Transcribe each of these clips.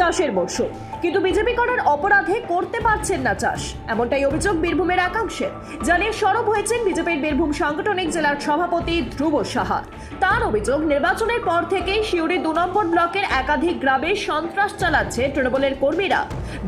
চাষের মরশুম, কিন্তু বিজেপি করার অপরাধে করতে পারছেন না চাষ, এমনটাই অভিযোগ বীরভূমের একাংশের। জানিয়ে সরব হয়েছেন বিজেপির বীরভূম সাংগঠনিক জেলার সভাপতি ধ্রুব সাহা। তার অভিযোগ, নির্বাচনের পর থেকেই সিউড়ি 2 নম্বর ব্লকের একাধিক গ্রামে সন্ত্রাস চালাচ্ছে তৃণমূলের কর্মীরা।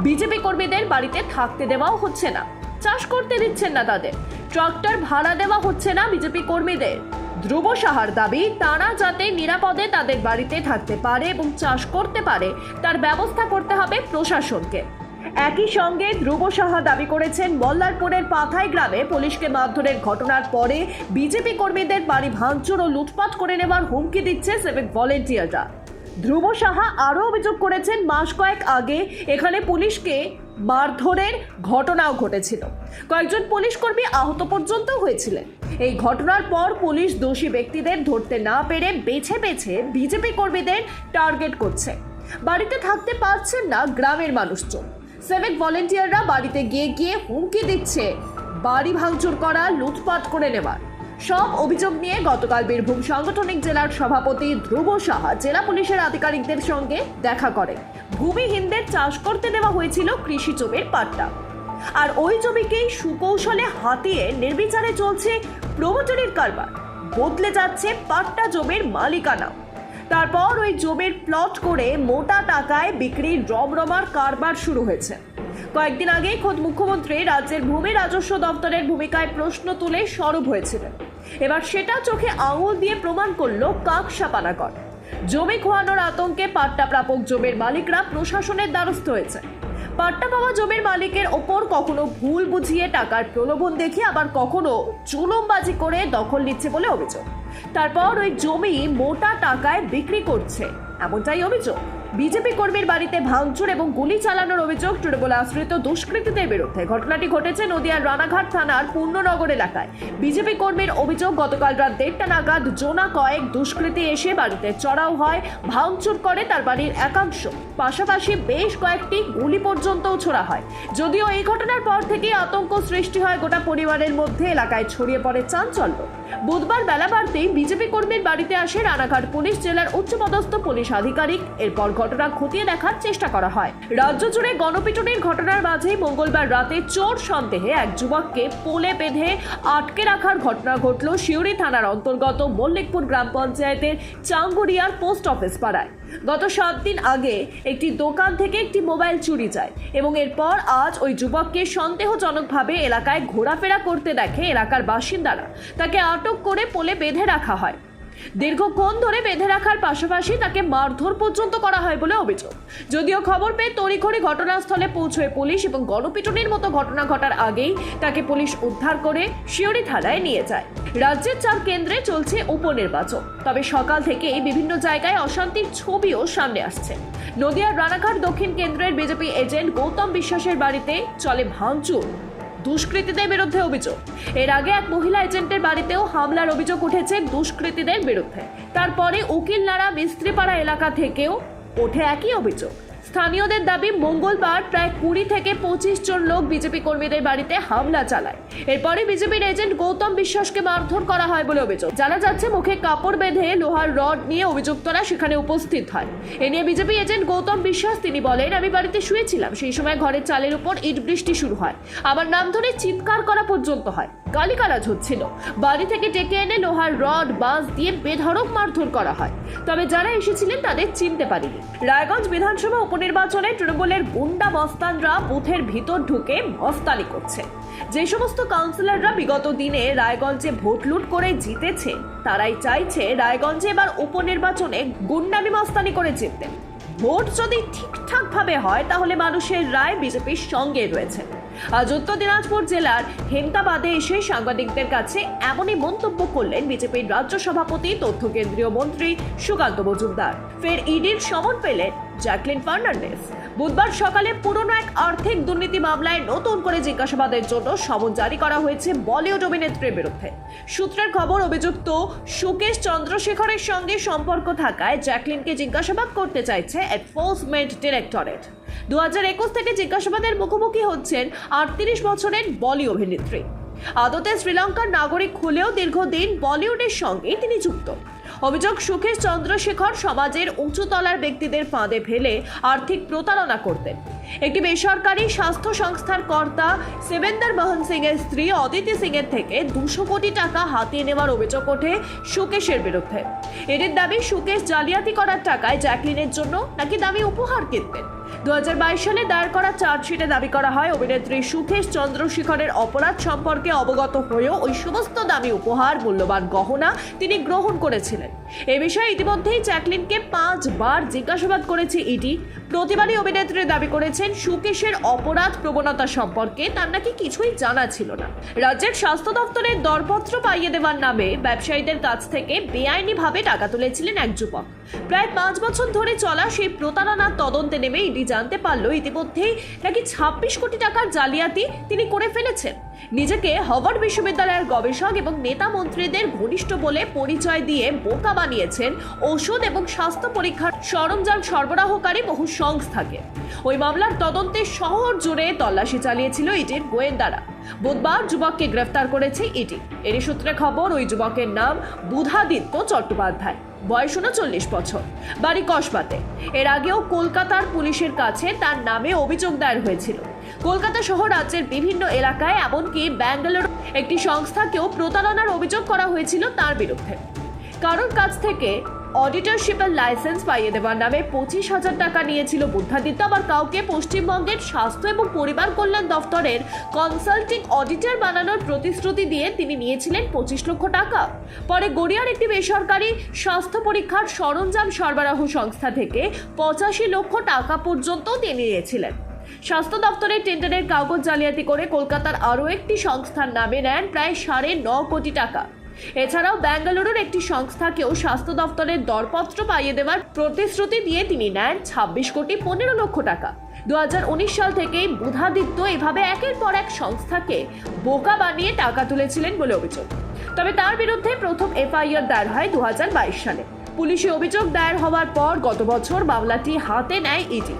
বিজেপি কর্মীদের বাড়িতে থাকতে দেওয়াও হচ্ছে না, চাষ করতে দিচ্ছেন না তাদের, ট্রাক্টর ভাড়া দেওয়া হচ্ছে না বিজেপি কর্মীদের। ধ্রুব সাহার দাবি, তারা যাতে নিরাপদে তাদের বাড়িতে থাকতে পারে এবং চাষ করতে পারে তার ব্যবস্থা করতে হবে প্রশাসনকে। একই সঙ্গে ধ্রুব সাহা দাবি করেছেন, মল্লারপুরের পাথাই গ্রামে পুলিশকে মারধরের ঘটনার পরে বিজেপি কর্মীদের বাড়ি ভাঙচুর ও লুটপাট করে নেওয়ার হুমকি দিচ্ছে সিভিক ভলেন্টিয়াররা। ধ্রুব সাহা আরও অভিযোগ করেছেন, মাস কয়েক আগে এখানে পুলিশকে মারধরের ঘটনাও ঘটেছিল, কয়েকজন পুলিশ কর্মী আহত পর্যন্ত হয়েছিলেন। এই ঘটনার পর পুলিশ দোষী ব্যক্তিদের ধরতে না পেরে বেছে বেছে বিজেপি কর্মীদের টার্গেট করছে। বাড়িতে থাকতে পারছেন না গ্রামের মানুষজন। সিভিক ভলেন্টিয়াররা বাড়িতে গিয়ে গিয়ে হুমকি দিচ্ছে বাড়ি ভাঙচুর করা, লুটপাট করে নেওয়ার। সব অভিযোগ নিয়ে গতকাল বীরভূম সাংগঠনিক জেলার সভাপতি ধ্রুব সাহা জেলা পুলিশের আধিকারিকদের সঙ্গে দেখা করেন। ভূমিহীনদের চাষ করতে দেওয়া হয়েছিল কৃষি জমির পাট্টা, আর ওই জমিকেই সুকৌশলে হাতিয়ে নির্বিচারে চলছে প্রমোটারির কারবার। বদলে যাচ্ছে পাট্টা জমির মালিকানা, তারপর ওই জমির প্লট করে মোটা টাকায় বিক্রির রমরমার কারবার শুরু হয়েছে। কয়েকদিন আগেই খোদ মুখ্যমন্ত্রী রাজ্যের ভূমি রাজস্ব দপ্তরের ভূমিকায় প্রশ্ন তুলে সরব হয়েছিলেন। এবার সেটা চোখে আঙুল দিয়ে প্রমাণ করলো কাকসাপানাগড়। জমি খোয়ানোর আতঙ্কে পাট্টা প্রাপক জমির মালিকরা প্রশাসনের দ্বারস্থ হয়েছে। পাট্টা পাওয়া জমির মালিকের ওপর কখনো ভুল বুঝিয়ে টাকার প্রলোভন দেখিয়ে, আবার কখনো জুলুমবাজি করে দখল নিচ্ছে বলে অভিযোগ। তারপর ওই জমি মোটা টাকায় বিক্রি করছে, এমনটাই অভিযোগ। বিজেপি কর্মীর বাড়িতে ভাঙচুর এবং গুলি চালানোর অভিযোগ তৃণমূল আশ্রিত দুষ্কৃতীদের বিরুদ্ধে। ঘটনাটি ঘটেছে নদিয়ার রানাঘাট থানার পূর্ণনগর এলাকায়। বিজেপি কর্মীর অভিযোগ, গতকাল রাত 1টা নাগাদ জোনা কয়েক দুষ্কৃতী এসে বাড়িতে চড়াও হয়, ভাঙচুর করে তার বাড়ির একাংশ, পাশাপাশি বেশ কয়েকটি গুলি পর্যন্তও ছোড়া হয়। যদিও এই ঘটনার পর থেকেই আতঙ্ক সৃষ্টি হয় গোটা পরিবারের মধ্যে, এলাকায় ছড়িয়ে পড়ে চাঞ্চল্য। বুধবার বেলা বাড়তেই বিজেপি কর্মীর বাড়িতে আসে রানাঘাট পুলিশ জেলার উচ্চপদস্থ পুলিশ আধিকারিক। এরপর ঘটনা খতিয়ে দেখার চেষ্টা করা হয়। রাজ্য জুড়ে গণপিটুনির ঘটনার মাঝেই মঙ্গলবার রাতে চোর সন্দেহে এক যুবককে পোলে বেঁধে আটকে রাখার ঘটনা ঘটল সিউড়ি থানার অন্তর্গত মল্লিকপুর গ্রাম পঞ্চায়েতের চাঙ্গুরিয়ার পোস্ট অফিস পাড়ায়। গত 7 দিন আগে একটি দোকান থেকে একটি মোবাইল চুরি যায় এবং এরপর আজ ওই যুবককে সন্দেহজনকভাবে এলাকায় ঘোরাফেরা করতে দেখে এলাকার বাসিন্দারা। তাকে আটক করে পোলে বেঁধে রাখা হয়। দীর্ঘক্ষণ ধরে বেঁধে রাখার পাশাপাশি তাকে মারধর পর্যন্ত করা হয় বলে অভিযোগ। যদিও খবর পেয়ে তড়িঘড়ি ঘটনাস্থলে পৌঁছয় পুলিশ এবং গণপিটুনির মতো ঘটনা ঘটার আগেই তাকে পুলিশ উদ্ধার করে সিউড়ি থানায় নিয়ে যায়। রাজ্যের 4 কেন্দ্রে চলছে উপনির্বাচন, তবে সকাল থেকেই বিভিন্ন জায়গায় অশান্তির ছবিও সামনে আসছে। নদিয়ার রানাঘাট দক্ষিণ কেন্দ্রের বিজেপি এজেন্ট গৌতম বিশ্বাসের বাড়িতে চলে ভাঙচুর, দুষ্কৃতীদের বিরুদ্ধে অভিযোগ। এর আগে এক মহিলা এজেন্টের বাড়িতেও হামলার অভিযোগ উঠেছে দুষ্কৃতীদের বিরুদ্ধে। তারপরে উকিলনাড়া মিস্ত্রিপাড়া এলাকা থেকেও ওঠে একই অভিযোগ। স্থানীয়দের দাবি, মঙ্গলবার প্রায় 20 থেকে 25 জন লোক বিজেপি কর্মীদের বাড়িতে হামলা চালায়। এরপরে বিজেপির এজেন্ট গৌতম বিশ্বাসকে মারধর করা হয় বলে অভিযোগ। জানা যাচ্ছে, মুখে কাপড় বেঁধে লোহার রড নিয়ে অভিযুক্তরা সেখানে উপস্থিত হয়। এ নিয়ে বিজেপি এজেন্ট গৌতম বিশ্বাস তিনি বলেন, আমি বাড়িতে শুয়েছিলাম, সেই সময় ঘরের চালের উপর ইট বৃষ্টি শুরু হয়, আমার নাম ধরে চিৎকার করা পর্যন্ত হয়, গালিগালাজ হচ্ছিল। বাড়ি থেকে ডেকে এনে লোহার রড বাঁশ দিয়ে বেধড়ক মারধর করা হয়। তবে যারা এসেছিলেন তাদের চিনতে পারিনি। রায়গঞ্জ বিধানসভা উপনির্বাচনে তৃণমূলের গুন্ডা মস্তানরা বুথের ভিতর ঢুকে মস্তানি করছে। যে সমস্ত কাউন্সিলররা বিগত দিনে রায়গঞ্জে ভোট লুট করে জিতেছে, তারাই চাইছে রায়গঞ্জে এবার উপনির্বাচনে গুন্ডামি মস্তানি করে জিততে। ভোট যদি ঠিকঠাক ভাবে হয় তাহলে মানুষের রায় বিজেপির সঙ্গে রয়েছে। আজ উত্তর দিনাজপুর জেলার হেমতাবাদে এসে সাংবাদিকদের কাছে এমনই মন্তব্য করলেন বিজেপির রাজ্য সভাপতি তথ্য কেন্দ্রীয় মন্ত্রী সুকান্ত মজুমদার। ফের ইডির সমন পেলেন জ্যাকলিন ফার্নান্ডেজ। বুধবার সকালে পুরনো এক আর্থিক দুর্নীতি মামলায় নতুন করে জিজ্ঞাসাবাদের জন্য সমন জারি করা হয়েছে বলিউড অভিনেত্রীর বিরুদ্ধে। সূত্রের খবর, অভিযুক্ত সুকেশ চন্দ্রশেখরের সঙ্গে সম্পর্ক থাকায় জ্যাকলিনকে জিজ্ঞাসাবাদ করতে চাইছে এনফোর্সমেন্ট ডিরেক্টরেট। 2021 থেকে জিজ্ঞাসাবাদের মুখোমুখি হচ্ছেন 38 বছরের বলি অভিনেত্রী। আদতে শ্রীলঙ্কার নাগরিক হলেও দীর্ঘদিন বলিউডের সঙ্গে তিনি যুক্ত। অভিযোগ, সুকেশ চন্দ্রশেখর সমাজের উঁচুতলার ব্যক্তিদের ফাঁদে ফেলে আর্থিক প্রতারণা করতেন। একটি বেসরকারি স্বাস্থ্য সংস্থার কর্তা সেবেন্দর মোহন সিং এর স্ত্রী অদিতি সিং এর থেকে 200 কোটি টাকা হাতিয়ে নেওয়ার অভিযোগ ওঠে সুকেশের বিরুদ্ধে। এদের দাবি, সুকেশ জালিয়াতি করার টাকায় জ্যাকলিনের জন্য নাকি দামি উপহার কিনতেন। 2022 সালে দায়ের করা চার্জশিটে দাবি করা হয়, অভিনেত্রী সুকেশ চন্দ্রশেখরের অপরাধ সম্পর্কে অবগত হয়েও ওই সমস্ত দামি উপহার, মূল্যবান গহনা তিনি গ্রহণ করেছিলেন। এ বিষয়ে ইতিমধ্যেই জ্যাকলিনকে 5 বার জিজ্ঞাসাবাদ করেছে ইডি। প্রতিবারই অভিনেত্রী দাবি করেছেন সুকেশের অপরাধ প্রবণতা সম্পর্কে তার নাকি কিছুই জানা ছিল না। রাজ্যের স্বাস্থ্য দপ্তরের দরপত্র পাইয়ে দেওয়ার নামে ব্যবসায়ীদের কাছ থেকে বেআইনিভাবে টাকা তুলেছিলেন এক যুবক। প্রায় 5 বছর ধরে চলা সেই প্রতারণার তদন্তে নেমে ইডি জানতে পারল ইতিমধ্যেই নাকি 26 কোটি টাকার জালিয়াতি তিনি করে ফেলেছেন। নিজেকে হার্ভার্ড বিশ্ববিদ্যালয়ের গবেষক এবং নেতা মন্ত্রীদের ঘনিষ্ঠ বলে পরিচয় দিয়ে বোকা বানিয়েছেন ওষুধ এবং স্বাস্থ্য পরীক্ষার সরঞ্জাম সরবরাহকারী বহু সংস্থাকে। ওই মামলার তদন্তে শহর জুড়ে তল্লাশি চালিয়েছিল ইডির গোয়েন্দারা। বুধবার যুবককে গ্রেফতার করেছে ইডি। এরই সূত্রে খবর, ওই যুবকের নাম বুধাদিত্য চট্টোপাধ্যায়, বয়স 39 বছর, বাড়ি কসবাতে। এর আগেও কলকাতার পুলিশের কাছে তার নামে অভিযোগ দায়ের হয়েছিল। কলকাতা সহ রাজ্যের বিভিন্ন এলাকায়, এমনকি ব্যাঙ্গালোর একটি সংস্থাকেও প্রতারণার অভিযোগ করা হয়েছিল তার বিরুদ্ধে। কারোর কাছ থেকে অডিটরশিপের লাইসেন্স পাইয়ে দেওয়ার নামে 25,000 টাকা নিয়েছিল বুদ্ধাদিত্য। আবার কাউকে পশ্চিমবঙ্গের স্বাস্থ্য এবং পরিবার কল্যাণ দফতরের কনসাল্টিং অডিটর বানানোর প্রতিশ্রুতি দিয়ে তিনি নিয়েছিলেন 25 লক্ষ টাকা। পরে গড়িয়ার একটি বেসরকারি স্বাস্থ্য পরীক্ষার সরঞ্জাম সরবরাহ সংস্থা থেকে 85 লক্ষ টাকা পর্যন্ত তিনি নিয়েছিলেন। স্বাস্থ্য দপ্তরের টেন্ডারের কাগজ জালিয়াতি করে কলকাতার আরও একটি সংস্থার নামে নেন প্রায় 9.5 কোটি টাকা। এছাড়াও বেঙ্গালুরুর একটি সংস্থাকেও স্বাস্থ্য দপ্তরের দরপত্র পাইয়ে দেওয়ার প্রতিশ্রুতি দিয়ে তিনি নেন 26 কোটি 15 লক্ষ টাকা। 2019 সাল থেকেই বুধাদিত্য এভাবে একের পর এক সংস্থাকে বোকা বানিয়ে টাকা তুলেছিলেন বলে অভিযোগ। তবে তার বিরুদ্ধে প্রথম এফআইআর দায়ের হয় 2022 সালে। পুলিশে অভিযোগ দায়ের হওয়ার পর গত বছর মামলাটি হাতে নেয় ইডি।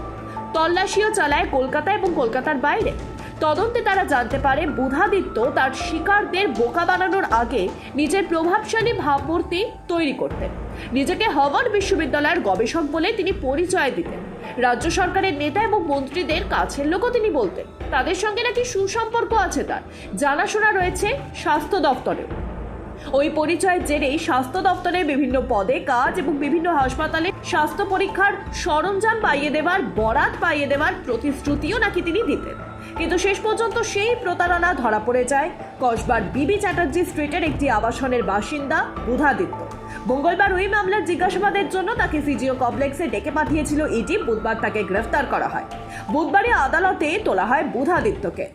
তল্লাশিও চালায় কলকাতা এবং কলকাতার বাইরে। তদন্তে তারা জানতে পারে বুধাদিত্য তার শিকারদের বোকা বানানোর আগে নিজের প্রভাবশালী ভাবমূর্তি তৈরি করতেন। নিজেকে হার্ভার্ড বিশ্ববিদ্যালয়ের গবেষক বলে তিনি পরিচয় দিতেন। রাজ্য সরকারের নেতা এবং মন্ত্রীদের কাছের লোকও তিনি বলতেন। তাদের সঙ্গে নাকি সুসম্পর্ক আছে তার, জানাশোনা রয়েছে স্বাস্থ্য দপ্তরেও। ওই পরিচয়ের জেরেই স্বাস্থ্য দপ্তরে বিভিন্ন পদে কাজ এবং বিভিন্ন হাসপাতালে স্বাস্থ্য পরীক্ষার সরঞ্জাম পাইয়ে দেওয়ার, বরাত পাইয়ে দেওয়ার প্রতিশ্রুতিও নাকি তিনি দিতেন। কিন্তু শেষ পর্যন্ত সেই প্রতারণা ধরা পড়ে যায় কসবার বিবি চ্যাটার্জি স্ট্রিটের একটি আবাসনের বাসিন্দা বুধাদিত্য। মঙ্গলবার ওই মামলার জিজ্ঞাসাবাদের জন্য তাকে সিজিও কমপ্লেক্সে ডেকে পাঠিয়েছিল ইডি। বুধবার তাকে গ্রেফতার করা হয়। বুধবারই আদালতে তোলা হয় বুধাদিত্যকে।